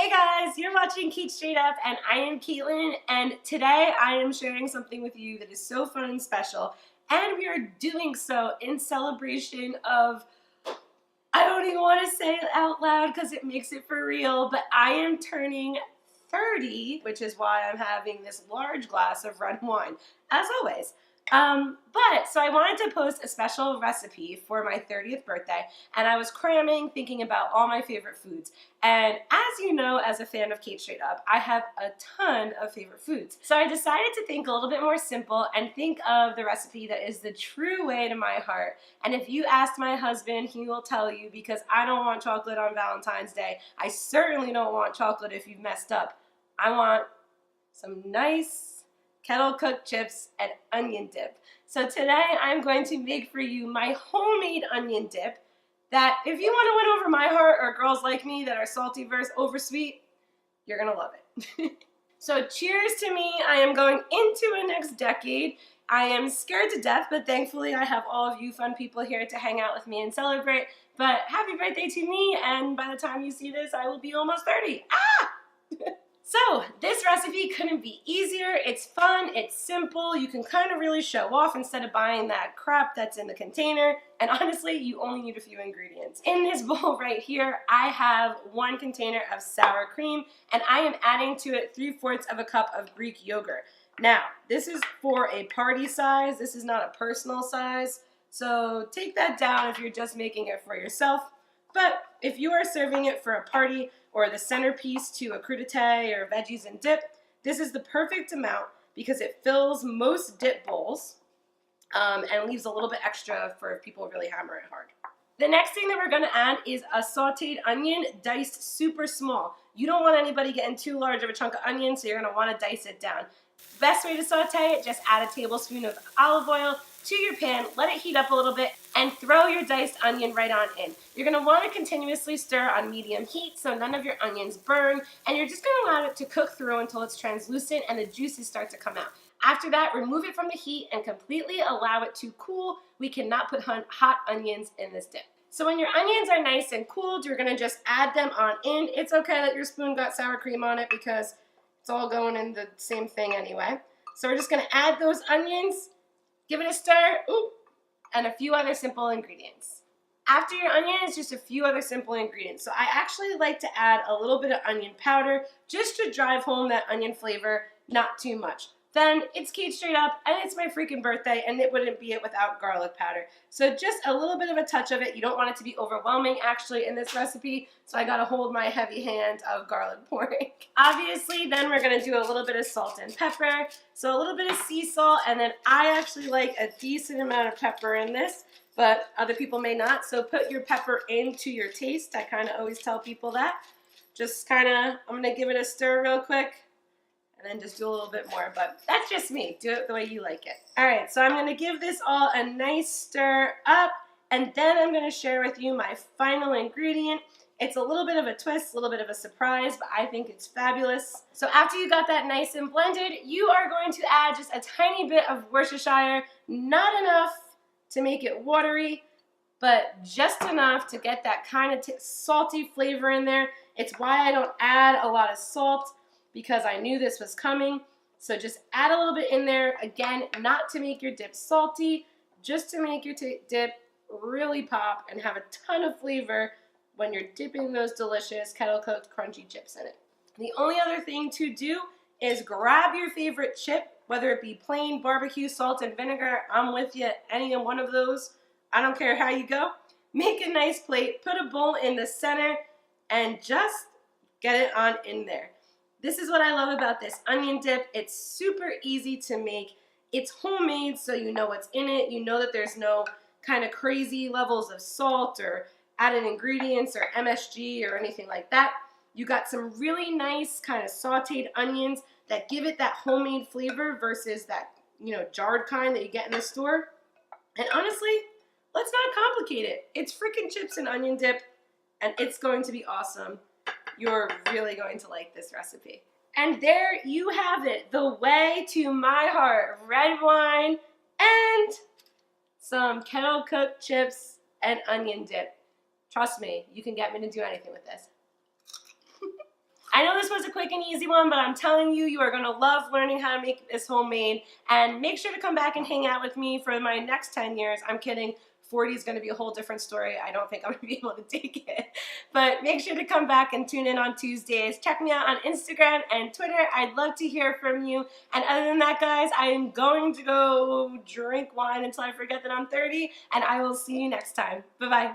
Hey guys, you're watching Cait Straight Up and I am Caitlin, and today I am sharing something with you that is so fun and special, and we are doing so in celebration of, I don't even want to say it out loud because it makes it for real, but I am turning 30, which is why I'm having this large glass of red wine, as always. So I wanted to post a special recipe for my 30th birthday, and I was cramming, thinking about all my favorite foods. And as you know, as a fan of Cait Straight Up, I have a ton of favorite foods. So I decided to think a little bit more simple and think of the recipe that is the true way to my heart. And if you ask my husband, he will tell you, because I don't want chocolate on Valentine's Day. I certainly don't want chocolate if you've messed up. I want some nice kettle cooked chips and onion dip. So today I'm going to make for you my homemade onion dip that, if you want to win over my heart or girls like me that are salty versus oversweet, you're gonna love it. So cheers to me. I am going into a next decade. I am scared to death, but thankfully I have all of you fun people here to hang out with me and celebrate. But happy birthday to me, and by the time you see this, I will be almost 30. Ah! So this recipe couldn't be easier. It's fun, it's simple, you can kind of really show off instead of buying that crap that's in the container, and honestly, you only need a few ingredients. In this bowl right here, I have 1 container of sour cream, and I am adding to it 3/4 of a cup of Greek yogurt. Now, this is for a party size, this is not a personal size, so take that down if you're just making it for yourself. But if you are serving it for a party or the centerpiece to a crudité or veggies and dip, this is the perfect amount because it fills most dip bowls and leaves a little bit extra for if people really hammer it hard. The next thing that we're going to add is a sauteed onion, diced super small. You don't want anybody getting too large of a chunk of onion, so you're going to want to dice it down. Best way to saute it, just add a tablespoon of olive oil to your pan, let it heat up a little bit, and throw your diced onion right on in. You're going to want to continuously stir on medium heat so none of your onions burn, and you're just going to allow it to cook through until it's translucent and the juices start to come out. After that, remove it from the heat and completely allow it to cool. We cannot put hot onions in this dip. So when your onions are nice and cooled, you're going to just add them on in. It's okay that your spoon got sour cream on it because it's all going in the same thing anyway. So we're just going to add those onions, give it a stir, and a few other simple ingredients. After your onions, just a few other simple ingredients. So I actually like to add a little bit of onion powder just to drive home that onion flavor, not too much. Then it's Cait Straight Up, and it's my freaking birthday, and it wouldn't be it without garlic powder. So just a little bit of a touch of it. You don't want it to be overwhelming, actually, in this recipe, so I gotta hold my heavy hand of garlic pouring. Obviously, then we're gonna do a little bit of salt and pepper, so a little bit of sea salt, and then I actually like a decent amount of pepper in this, but other people may not, so put your pepper into your taste. I kind of always tell people that. Just kind of, I'm gonna give it a stir real quick, and then just do a little bit more, but that's just me. Do it the way you like it. All right, so I'm going to give this all a nice stir up, and then I'm going to share with you my final ingredient. It's a little bit of a twist, a little bit of a surprise, but I think it's fabulous. So after you got that nice and blended, you are going to add just a tiny bit of Worcestershire, not enough to make it watery, but just enough to get that kind of salty flavor in there. It's why I don't add a lot of salt, because I knew this was coming. So just add a little bit in there. Again, not to make your dip salty, just to make your dip really pop and have a ton of flavor when you're dipping those delicious kettle-cooked crunchy chips in it. The only other thing to do is grab your favorite chip, whether it be plain, barbecue, salt, and vinegar. I'm with you, any one of those. I don't care how you go. Make a nice plate, put a bowl in the center, and just get it on in there. This is what I love about this onion dip. It's super easy to make. It's homemade, so you know what's in it. You know that there's no kind of crazy levels of salt or added ingredients or MSG or anything like that. You got some really nice kind of sauteed onions that give it that homemade flavor versus that, jarred kind that you get in the store. And honestly, let's not complicate it. It's freaking chips and onion dip, and it's going to be awesome. You're really going to like this recipe. And there you have it, the way to my heart. Red wine and some kettle cooked chips and onion dip. Trust me, you can get me to do anything with this. I know this was a quick and easy one, but I'm telling you, you are going to love learning how to make this homemade. And make sure to come back and hang out with me for my next 10 years. I'm kidding. 40 is going to be a whole different story. I don't think I'm going to be able to take it. But make sure to come back and tune in on Tuesdays. Check me out on Instagram and Twitter. I'd love to hear from you. And other than that, guys, I am going to go drink wine until I forget that I'm 30. And I will see you next time. Bye-bye.